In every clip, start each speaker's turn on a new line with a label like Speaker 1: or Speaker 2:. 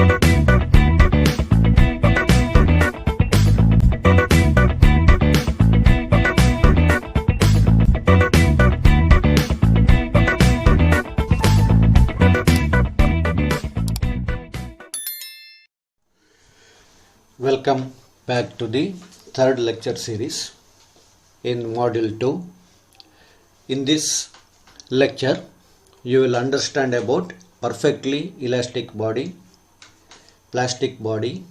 Speaker 1: Welcome back to the third lecture series in Module 2. In this lecture, you will understand about perfectly elastic body, plastic body,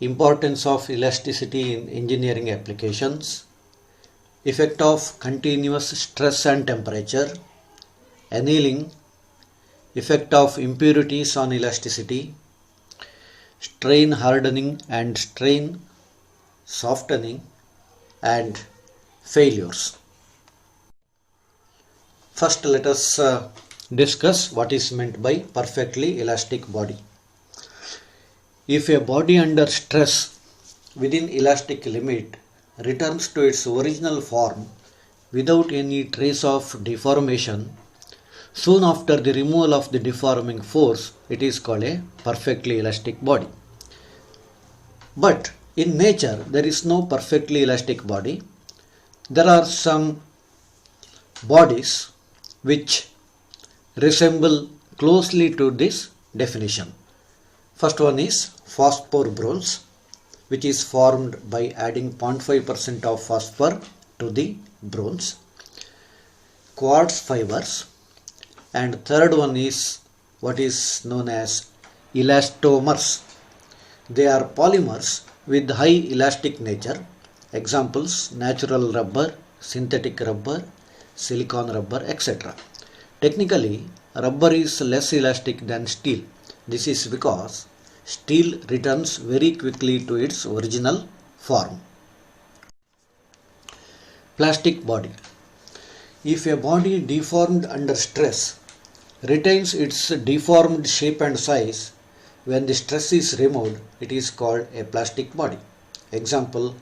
Speaker 1: importance of elasticity in engineering applications, effect of continuous stress and temperature, annealing, effect of impurities on elasticity, strain hardening and strain softening, and failures. First, let us discuss what is meant by perfectly elastic body. If a body under stress within elastic limit returns to its original form without any trace of deformation, soon after the removal of the deforming force, it is called a perfectly elastic body. But in nature, there is no perfectly elastic body. There are some bodies which resemble closely to this definition. First one is phosphor bronze, which is formed by adding 0.5% of phosphor to the bronze. Quartz fibers. And third one is what is known as elastomers. They are polymers with high elastic nature. Examples: natural rubber, synthetic rubber, silicon rubber, etc. Technically, rubber is less elastic than steel. This is because steel returns very quickly to its original form. Plastic body. If a body deformed under stress retains its deformed shape and size when the stress is removed, it is called a plastic body. Example: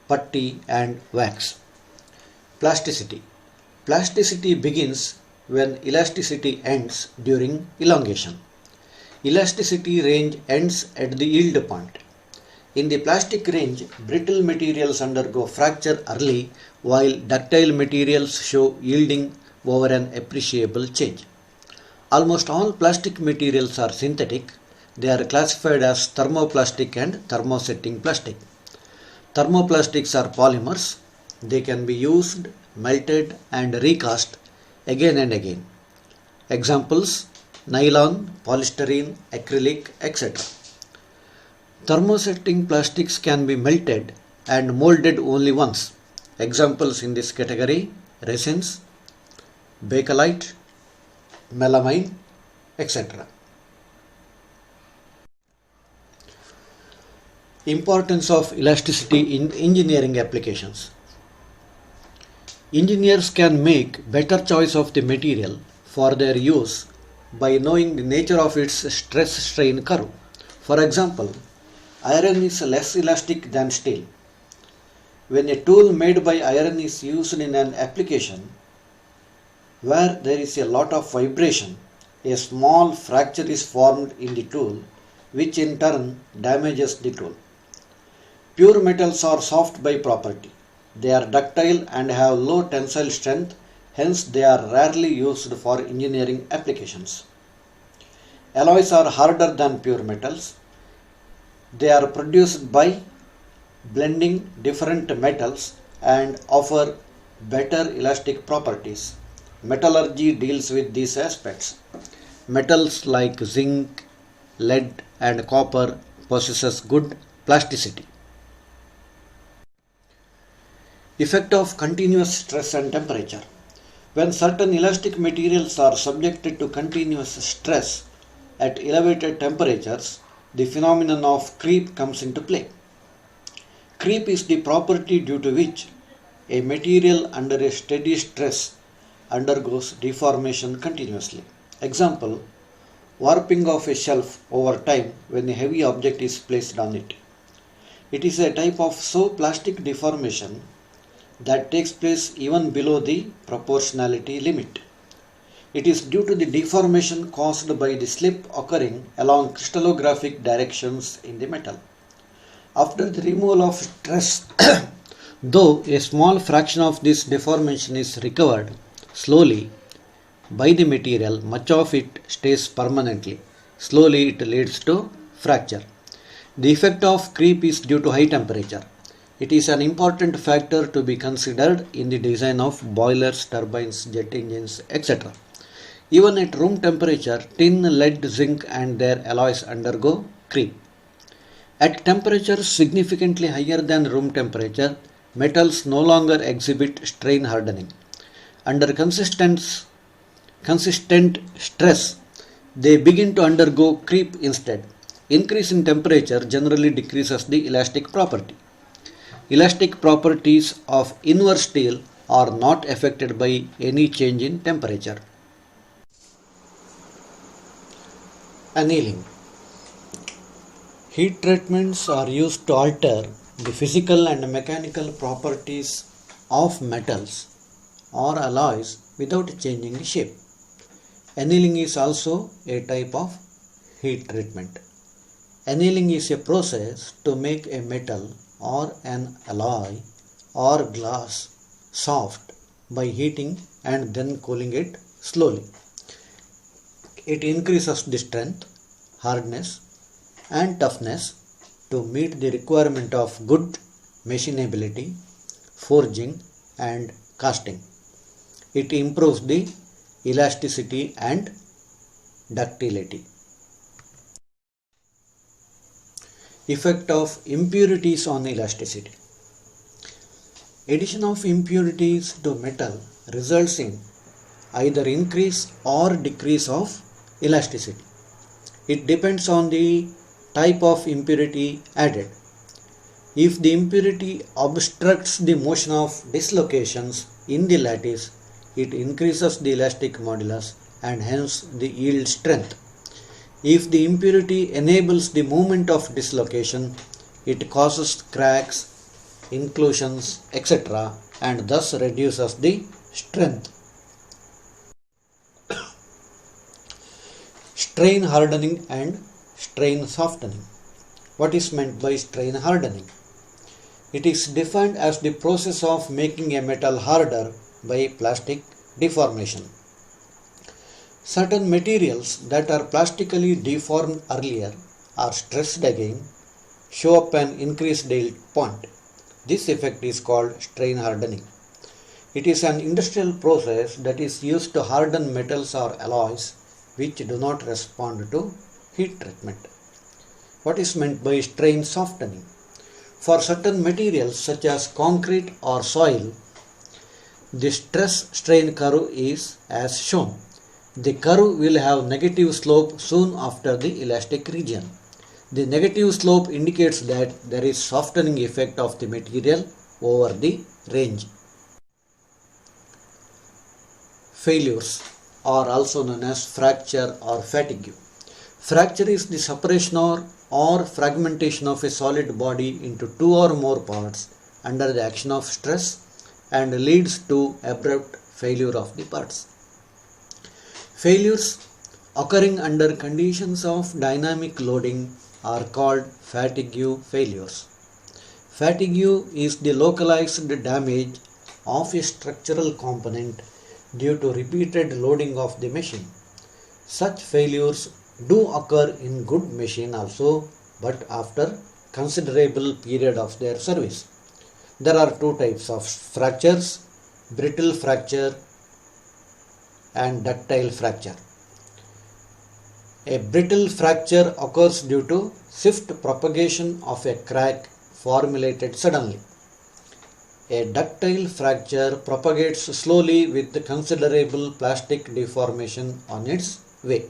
Speaker 1: putty and wax. Plasticity. Plasticity begins when elasticity ends during elongation. Elasticity range ends at the yield point. In the plastic range, brittle materials undergo fracture early while ductile materials show yielding over an appreciable change. Almost all plastic materials are synthetic. They are classified as thermoplastic and thermosetting plastic. Thermoplastics are polymers. They can be used, melted and recast again and again. Examples: nylon, polystyrene, acrylic, etc. Thermosetting plastics can be melted and molded only once. Examples in this category: resins, bakelite, melamine, etc. Importance of elasticity in engineering applications. Engineers can make better choice of the material for their use by knowing the nature of its stress-strain curve. For example, iron is less elastic than steel. When a tool made by iron is used in an application where there is a lot of vibration, a small fracture is formed in the tool, which in turn damages the tool. Pure metals are soft by property. They are ductile and have low tensile strength, hence they are rarely used for engineering applications. Alloys are harder than pure metals. They are produced by blending different metals and offer better elastic properties. Metallurgy deals with these aspects. Metals like zinc, lead and copper possess good plasticity. Effect of continuous stress and temperature. When certain elastic materials are subjected to continuous stress at elevated temperatures, the phenomenon of creep comes into play. Creep is the property due to which a material under a steady stress undergoes deformation continuously. Example: warping of a shelf over time when a heavy object is placed on it. It is a type of plastic deformation that takes place even below the proportionality limit. It is due to the deformation caused by the slip occurring along crystallographic directions in the metal. After the removal of stress, though a small fraction of this deformation is recovered slowly by the material, much of it stays permanently. Slowly it leads to fracture. The effect of creep is due to high temperature. It is an important factor to be considered in the design of boilers, turbines, jet engines, etc. Even at room temperature, tin, lead, zinc and their alloys undergo creep. At temperatures significantly higher than room temperature, metals no longer exhibit strain hardening. Under consistent stress, they begin to undergo creep instead. Increase in temperature generally decreases the elastic property. Elastic properties of inverse steel are not affected by any change in temperature. Annealing. Heat treatments are used to alter the physical and mechanical properties of metals or alloys without changing the shape. Annealing is also a type of heat treatment. Annealing is a process to make a metal or an alloy or glass soft by heating and then cooling it slowly. It increases the strength, hardness and toughness to meet the requirement of good machinability, forging and casting. It improves the elasticity and ductility. Effect of impurities on elasticity. Addition of impurities to metal results in either increase or decrease of elasticity. It depends on the type of impurity added. If the impurity obstructs the motion of dislocations in the lattice, it increases the elastic modulus and hence the yield strength. If the impurity enables the movement of dislocation, it causes cracks, inclusions, etc. and thus reduces the strength. Strain hardening and strain softening. What is meant by strain hardening? It is defined as the process of making a metal harder by plastic deformation. Certain materials that are plastically deformed earlier are stressed again, show up an increased yield point. This effect is called strain hardening. It is an industrial process that is used to harden metals or alloys which do not respond to heat treatment. What is meant by strain softening? For certain materials such as concrete or soil, the stress strain curve is as shown. The curve will have negative slope soon after the elastic region. The negative slope indicates that there is softening effect of the material over the range. Failures are also known as fracture or fatigue. Fracture is the separation or fragmentation of a solid body into two or more parts under the action of stress and leads to abrupt failure of the parts. Failures occurring under conditions of dynamic loading are called fatigue failures. Fatigue is the localized damage of a structural component due to repeated loading of the machine. Such failures do occur in good machine also, but after considerable period of their service. There are two types of fractures: brittle fracture and ductile fracture. A brittle fracture occurs due to swift propagation of a crack formulated suddenly. A ductile fracture propagates slowly with considerable plastic deformation on its way.